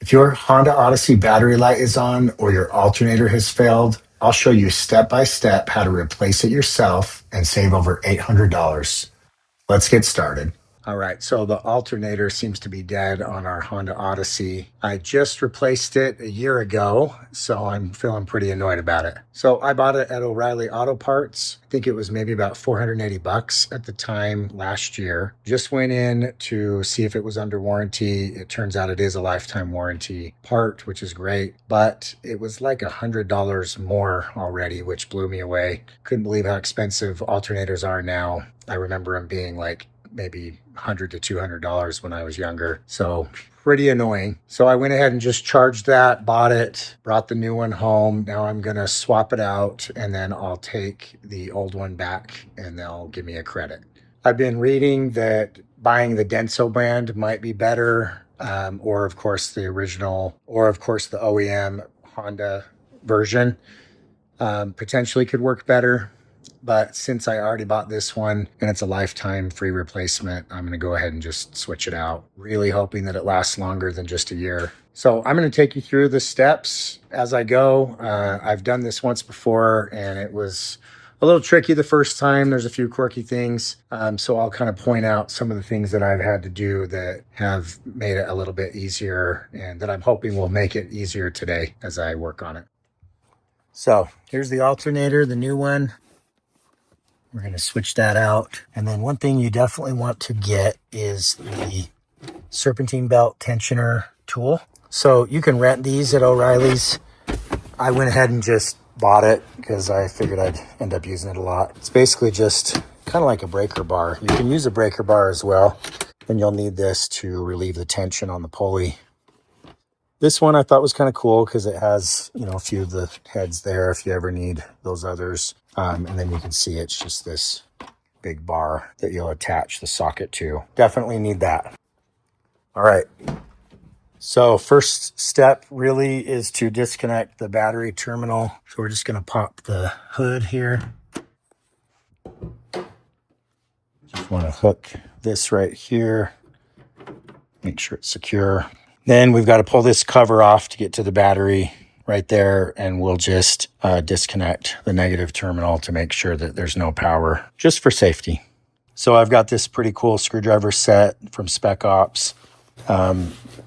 If your Honda Odyssey battery light is on or your alternator has failed, I'll show you step by step how to replace it yourself and save over $800. Let's get started. All right, so the alternator seems to be dead on our Honda Odyssey. I just replaced it a year ago, so I'm feeling pretty annoyed about it. So I bought it at O'Reilly Auto Parts. I think it was maybe about $480 at the time last year. Just went in to see if it was under warranty. It turns out it is a lifetime warranty part, which is great, but it was like $100 more already, which blew me away. Couldn't believe how expensive alternators are now. I remember them being like maybe $100 to $200 when I was younger. So pretty annoying. So I went ahead and just charged that, bought it, brought the new one home. Now I'm going to swap it out and then I'll take the old one back and they'll give me a credit. I've been reading that buying the Denso brand might be better, or of course the original, or of course the OEM Honda version potentially could work better. But since I already bought this one and it's a lifetime free replacement, I'm going to go ahead and just switch it out, really hoping that it lasts longer than just a year. So I'm going to take you through the steps as I go. I've done this once before and it was a little tricky the first time. There's a few quirky things. So I'll kind of point out some of the things that I've had to do that have made it a little bit easier and that I'm hoping will make it easier today as I work on it. So here's the alternator, the new one. We're going to switch that out. And then one thing you definitely want to get is the serpentine belt tensioner tool. So you can rent these at O'Reilly's. I went ahead and just bought it because I figured I'd end up using it a lot. It's basically just kind of like a breaker bar. You can use a breaker bar as well. And you'll need this to relieve the tension on the pulley. This one I thought was kind of cool because it has, a few of the heads there if you ever need those others. And then you can see it's just this big bar that you'll attach the socket to. Definitely need that. All right. So first step really is to disconnect the battery terminal. So we're just going to pop the hood here. Just want to hook this right here. Make sure it's secure. Then we've got to pull this cover off to get to the battery right there, and we'll just disconnect the negative terminal to make sure that there's no power, just for safety. So I've got this pretty cool screwdriver set from Spec Ops,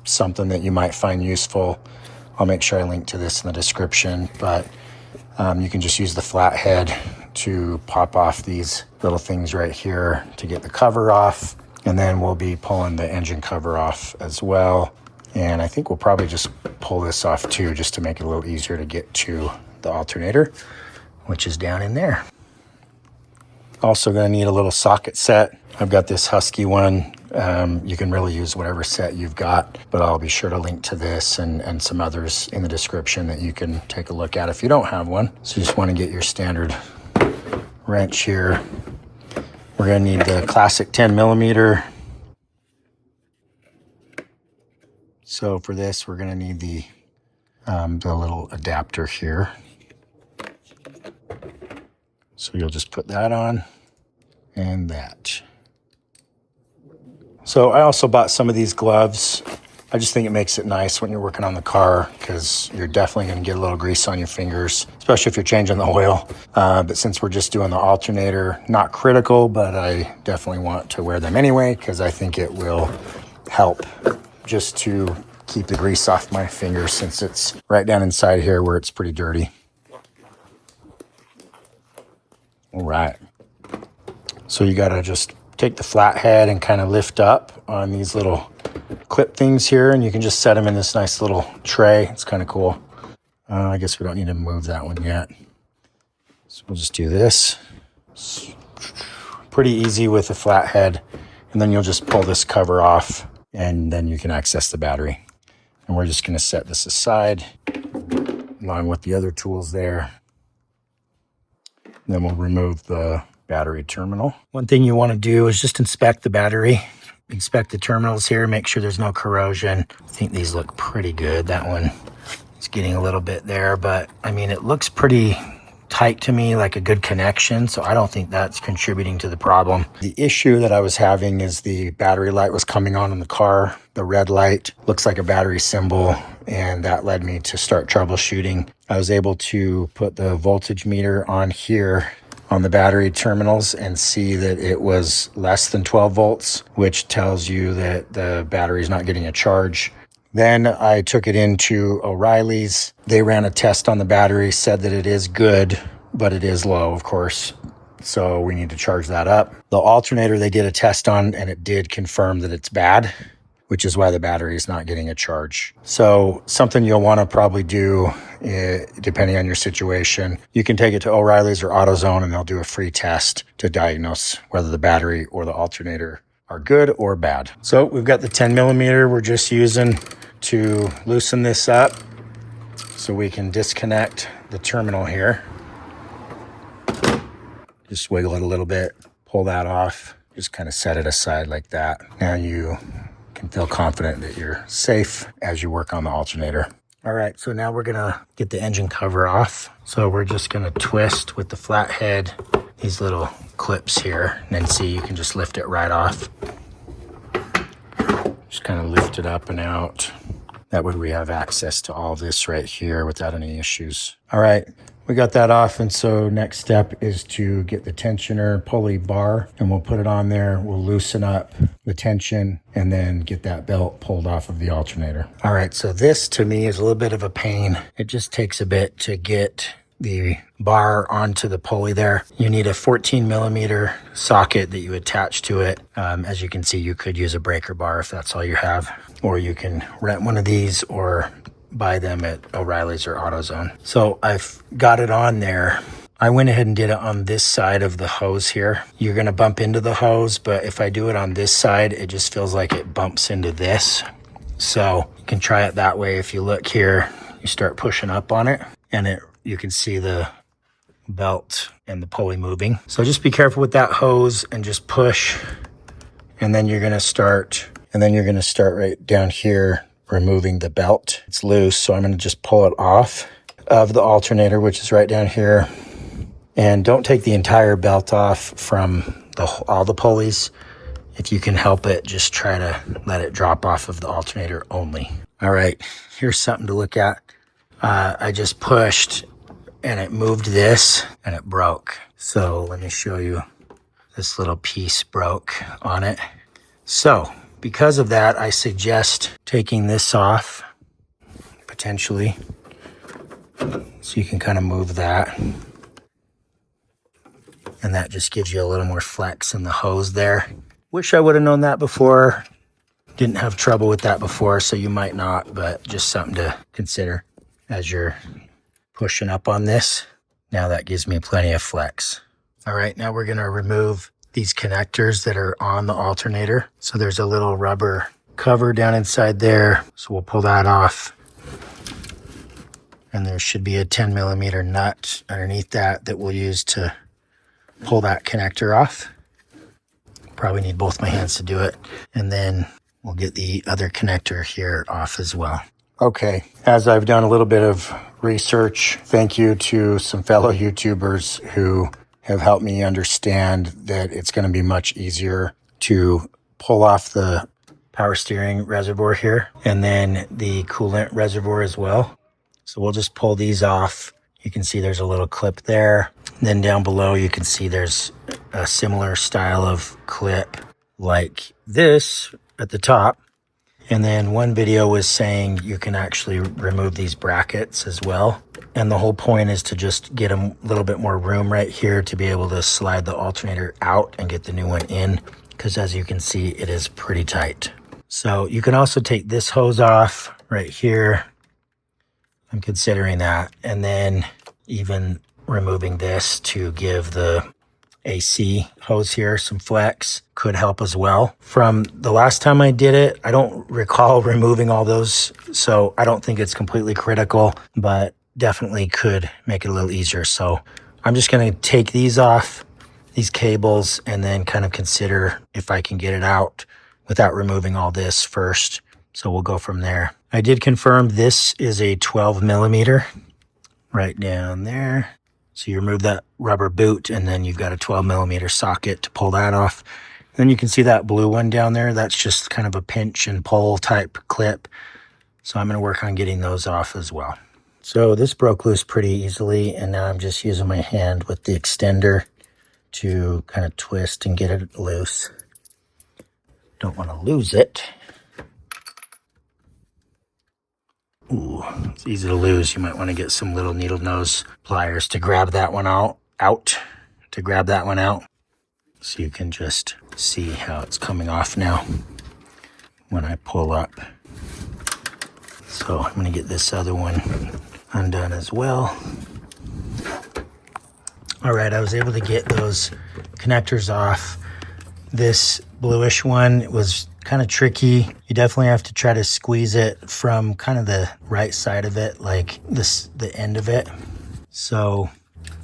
something that you might find useful. I'll make sure I link to this in the description, but you can just use the flathead to pop off these little things right here to get the cover off, and then we'll be pulling the engine cover off as well. And I think we'll probably just pull this off too, just to make it a little easier to get to the alternator, which is down in there. Also gonna need a little socket set. I've got this Husky one. You can really use whatever set you've got, but I'll be sure to link to this and some others in the description that you can take a look at if you don't have one. So you just wanna get your standard wrench here. We're gonna need the classic 10 millimeter. So for this, we're going to need the little adapter here. So you'll just put that on and that. So I also bought some of these gloves. I just think it makes it nice when you're working on the car because you're definitely going to get a little grease on your fingers, especially if you're changing the oil. But since we're just doing the alternator, not critical, but I definitely want to wear them anyway because I think it will help just to keep the grease off my fingers since it's right down inside here where it's pretty dirty. All right. So you got to just take the flathead and kind of lift up on these little clip things here, and you can just set them in this nice little tray. It's kind of cool. I guess we don't need to move that one yet. So we'll just do this. It's pretty easy with the flathead, and then you'll just pull this cover off and then you can access the battery. And we're just going to set this aside along with the other tools there. And then we'll remove the battery terminal. One thing you want to do is just inspect the battery. Inspect the terminals here, make sure there's no corrosion. I think these look pretty good. That one is getting a little bit there, but I mean, it looks pretty tight to me, like a good connection. So I don't think that's contributing to the problem. The issue that I was having is the battery light was coming on in the car. The red light looks like a battery symbol, and that led me to start troubleshooting. I was able to put the voltage meter on here on the battery terminals and see that it was less than 12 volts, which tells you that the battery is not getting a charge. Then I took it into O'Reilly's. They ran a test on the battery, said that it is good, but it is low, of course. So we need to charge that up. The alternator they did a test on, and it did confirm that it's bad, which is why the battery is not getting a charge. So something you'll want to probably do, depending on your situation, you can take it to O'Reilly's or Autozone, and they'll do a free test to diagnose whether the battery or the alternator are good or bad. So we've got the 10 millimeter we're just using to loosen this up so we can disconnect the terminal here. Just wiggle it a little bit, pull that off, just kind of set it aside like that. Now you can feel confident that you're safe as you work on the alternator. All right, so now we're gonna get the engine cover off. So we're just gonna twist with the flathead these little clips here, and then see, you can just lift it right off. Just kind of lift it up and out. That way we have access to all this right here without any issues. All right, we got that off, and so next step is to get the tensioner pulley bar, and we'll put it on there. We'll loosen up the tension and then get that belt pulled off of the alternator. All right, so this to me is a little bit of a pain. It just takes a bit to get the bar onto the pulley there. You need a 14 millimeter socket that you attach to it. As you can see, you could use a breaker bar if that's all you have, or you can rent one of these or buy them at O'Reilly's or AutoZone. So I've got it on there. I went ahead and did it on this side of the hose here. You're gonna bump into the hose, but if I do it on this side, it just feels like it bumps into this. So you can try it that way. If you look here, you start pushing up on it, and you can see the belt and the pulley moving. So just be careful with that hose and just push. And then you're gonna start right down here, removing the belt. It's loose, so I'm gonna just pull it off of the alternator, which is right down here. And don't take the entire belt off from all the pulleys. If you can help it, just try to let it drop off of the alternator only. All right, here's something to look at. I just pushed and it moved this and it broke. So let me show you. This little piece broke on it. So because of that, I suggest taking this off potentially. So you can kind of move that. And that just gives you a little more flex in the hose there. Wish I would have known that before. Didn't have trouble with that before, so you might not, but just something to consider as you're pushing up on this. Now that gives me plenty of flex. All right, now we're gonna remove these connectors that are on the alternator. So there's a little rubber cover down inside there. So we'll pull that off. And there should be a 10 millimeter nut underneath that we'll use to pull that connector off. Probably need both my hands to do it. And then we'll get the other connector here off as well. Okay, as I've done a little bit of research, thank you to some fellow YouTubers who have helped me understand that it's going to be much easier to pull off the power steering reservoir here and then the coolant reservoir as well. So we'll just pull these off. You can see there's a little clip there. And then down below, you can see there's a similar style of clip like this at the top. And then one video was saying you can actually remove these brackets as well. And the whole point is to just get a little bit more room right here to be able to slide the alternator out and get the new one in. Because as you can see, it is pretty tight. So you can also take this hose off right here. I'm considering that. And then even removing this to give the AC hose here some flex could help as well. From the last time I did it, I don't recall removing all those, so I don't think it's completely critical, but definitely could make it a little easier. So I'm just going to take these off, these cables, and then kind of consider if I can get it out without removing all this first. So we'll go from there. I did confirm this is a 12 millimeter right down there. So you remove that rubber boot, and then you've got a 12mm socket to pull that off. Then you can see that blue one down there. That's just kind of a pinch and pull type clip. So I'm going to work on getting those off as well. So this broke loose pretty easily, and now I'm just using my hand with the extender to kind of twist and get it loose. Don't want to lose it. Ooh, it's easy to lose. You might want to get some little needle nose pliers to grab that one out, to grab that one out. So you can just see how it's coming off now when I pull up. So I'm going to get this other one undone as well. All right, I was able to get those connectors off. This bluish one was kind of tricky. You definitely have to try to squeeze it from kind of the right side of it, like the end of it. So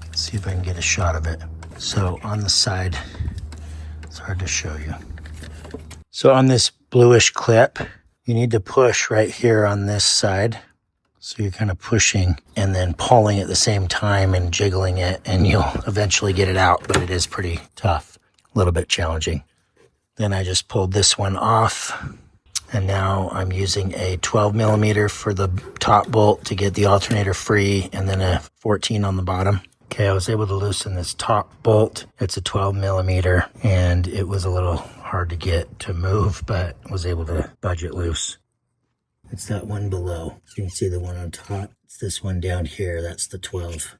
let's see if I can get a shot of it. So on the side, it's hard to show you. So on this bluish clip, you need to push right here on this side. So you're kind of pushing and then pulling at the same time and jiggling it, and you'll eventually get it out, but it is pretty tough, a little bit challenging. Then I just pulled this one off, and now I'm using a 12mm for the top bolt to get the alternator free, and then a 14 on the bottom. Okay, I was able to loosen this top bolt. It's a 12mm, and it was a little hard to get to move, but was able to budge it loose. It's that one below. So you can see the one on top. It's this one down here. That's the 12.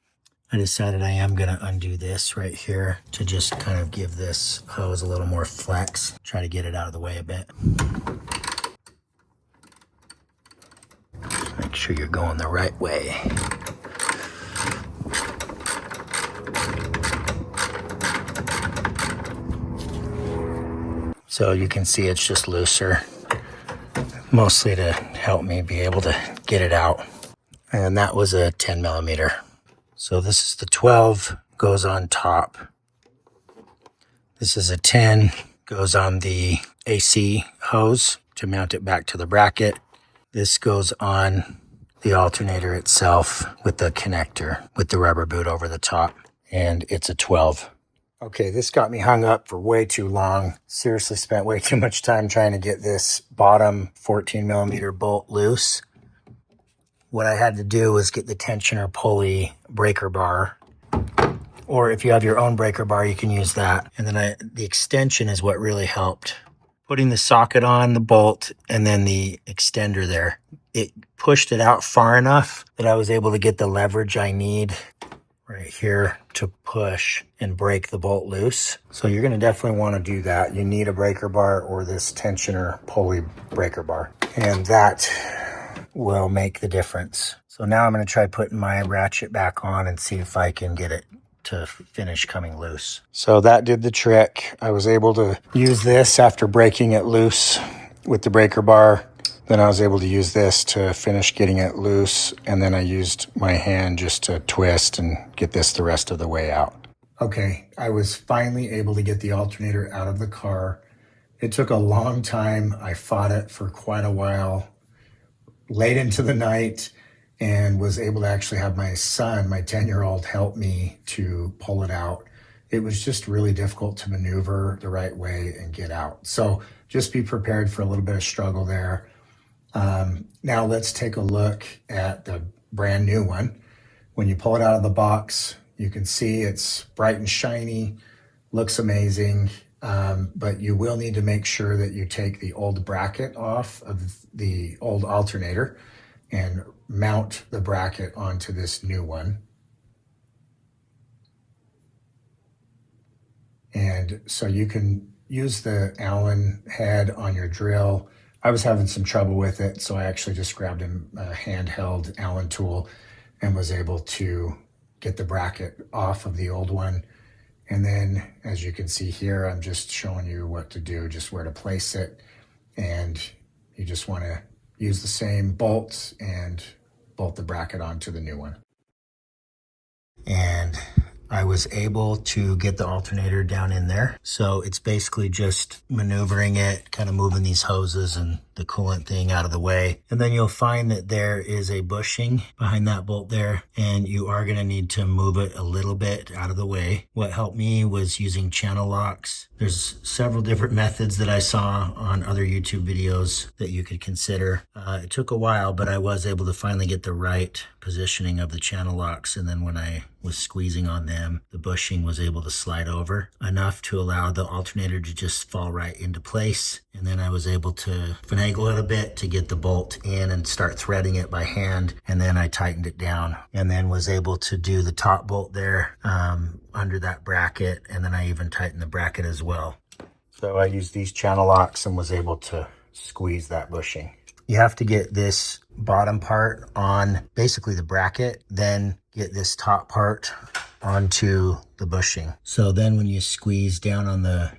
I decided I am going to undo this right here to just kind of give this hose a little more flex. Try to get it out of the way a bit. Make sure you're going the right way. So you can see it's just looser, mostly to help me be able to get it out. And that was a 10mm. So this is the 12, goes on top. This is a 10, goes on the AC hose to mount it back to the bracket. This goes on the alternator itself with the connector, with the rubber boot over the top. And it's a 12. Okay, this got me hung up for way too long. Seriously spent way too much time trying to get this bottom 14mm bolt loose. What I had to do was get the tensioner pulley breaker bar, or if you have your own breaker bar, you can use that. And then the extension is what really helped. Putting the socket on, the bolt, and then the extender there, it pushed it out far enough that I was able to get the leverage I need right here to push and break the bolt loose. So you're going to definitely want to do that. You need a breaker bar or this tensioner pulley breaker bar, and that will make the difference. So now I'm going to try putting my ratchet back on and see if I can get it to finish coming loose. So that did the trick. I was able to use this after breaking it loose with the breaker bar. Then I was able to use this to finish getting it loose, and then I used my hand just to twist and get this the rest of the way out. Okay, I was finally able to get the alternator out of the car. It took a long time. I fought it for quite a while, late into the night, and was able to actually have my son, my 10-year-old, help me to pull it out. It was just really difficult to maneuver the right way and get out. So just be prepared for a little bit of struggle there. Now let's take a look at the brand new one. When you pull it out of the box, you can see it's bright and shiny, looks amazing, but you will need to make sure that you take the old bracket off of the old alternator and mount the bracket onto this new one. And so you can use the Allen head on your drill. I was having some trouble with it, so I actually just grabbed a handheld Allen tool and was able to get the bracket off of the old one. And then, as you can see here, I'm just showing you what to do, just where to place it. And you just want to use the same bolts and bolt the bracket onto the new one. And I was able to get the alternator down in there. So it's basically just maneuvering it, kind of moving these hoses and the coolant thing out of the way. And then you'll find that there is a bushing behind that bolt there, and you are going to need to move it a little bit out of the way. What helped me was using channel locks. There's several different methods that I saw on other YouTube videos that you could consider. It took a while, but I was able to finally get the right positioning of the channel locks. And then when I was squeezing on them, the bushing was able to slide over enough to allow the alternator to just fall right into place. And then I was able to finagle it a bit to get the bolt in and start threading it by hand. And then I tightened it down and then was able to do the top bolt there under that bracket. And then I even tightened the bracket as well. So I used these channel locks and was able to squeeze that bushing. You have to get this bottom part on basically the bracket, then get this top part onto the bushing. So then when you squeeze down on the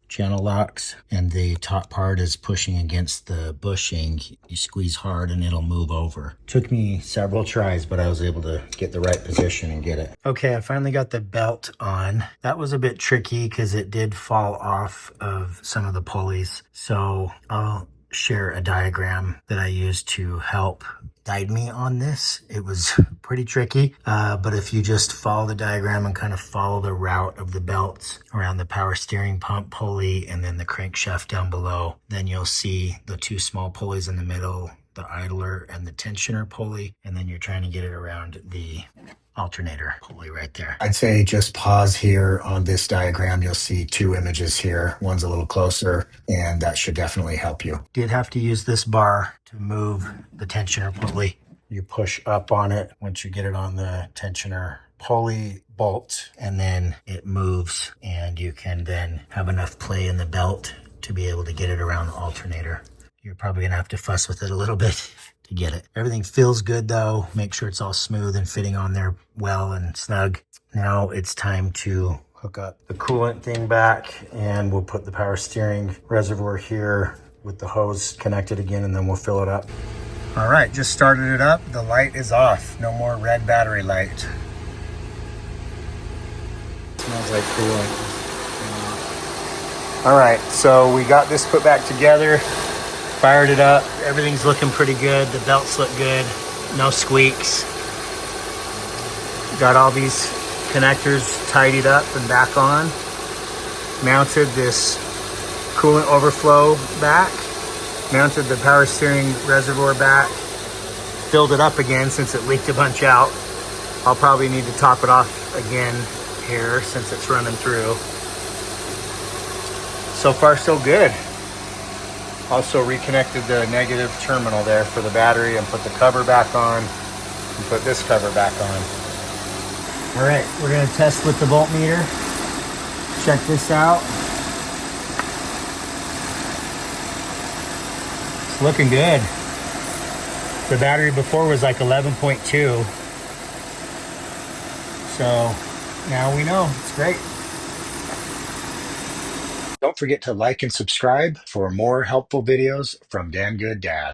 channel locks and the top part is pushing against the bushing, you squeeze hard and it'll move over. Took me several tries, but I was able to get the right position and get it. Okay, I finally got the belt on. That was a bit tricky because it did fall off of some of the pulleys. So I'll share a diagram that I used to help guide me on this. It was pretty tricky, but if you just follow the diagram and kind of follow the route of the belts around the power steering pump pulley and then the crankshaft down below, then you'll see the two small pulleys in the middle, the idler and the tensioner pulley, and then you're trying to get it around the alternator pulley right there. I'd say just pause here on this diagram. You'll see two images here. One's a little closer, and that should definitely help you. Did have to use this bar to move the tensioner pulley. You push up on it once you get it on the tensioner pulley bolt, and then it moves, and you can then have enough play in the belt to be able to get it around the alternator. You're probably gonna have to fuss with it a little bit to get it. Everything feels good though. Make sure it's all smooth and fitting on there well and snug. Now it's time to hook up the coolant thing back, and we'll put the power steering reservoir here with the hose connected again, and then we'll fill it up. All right, just started it up. The light is off. No more red battery light. Smells like coolant. All right, so we got this put back together. Fired it up. Everything's looking pretty good. The belts look good. No squeaks. Got all these connectors tidied up and back on. Mounted this coolant overflow back. Mounted the power steering reservoir back. Filled it up again since it leaked a bunch out. I'll probably need to top it off again here since it's running through. So far, so good. Also reconnected the negative terminal there for the battery and put the cover back on and put this cover back on. All right, we're gonna test with the voltmeter. Check this out. It's looking good. The battery before was like 11.2. So now we know, it's great. Don't forget to like and subscribe for more helpful videos from Dan Good Dad.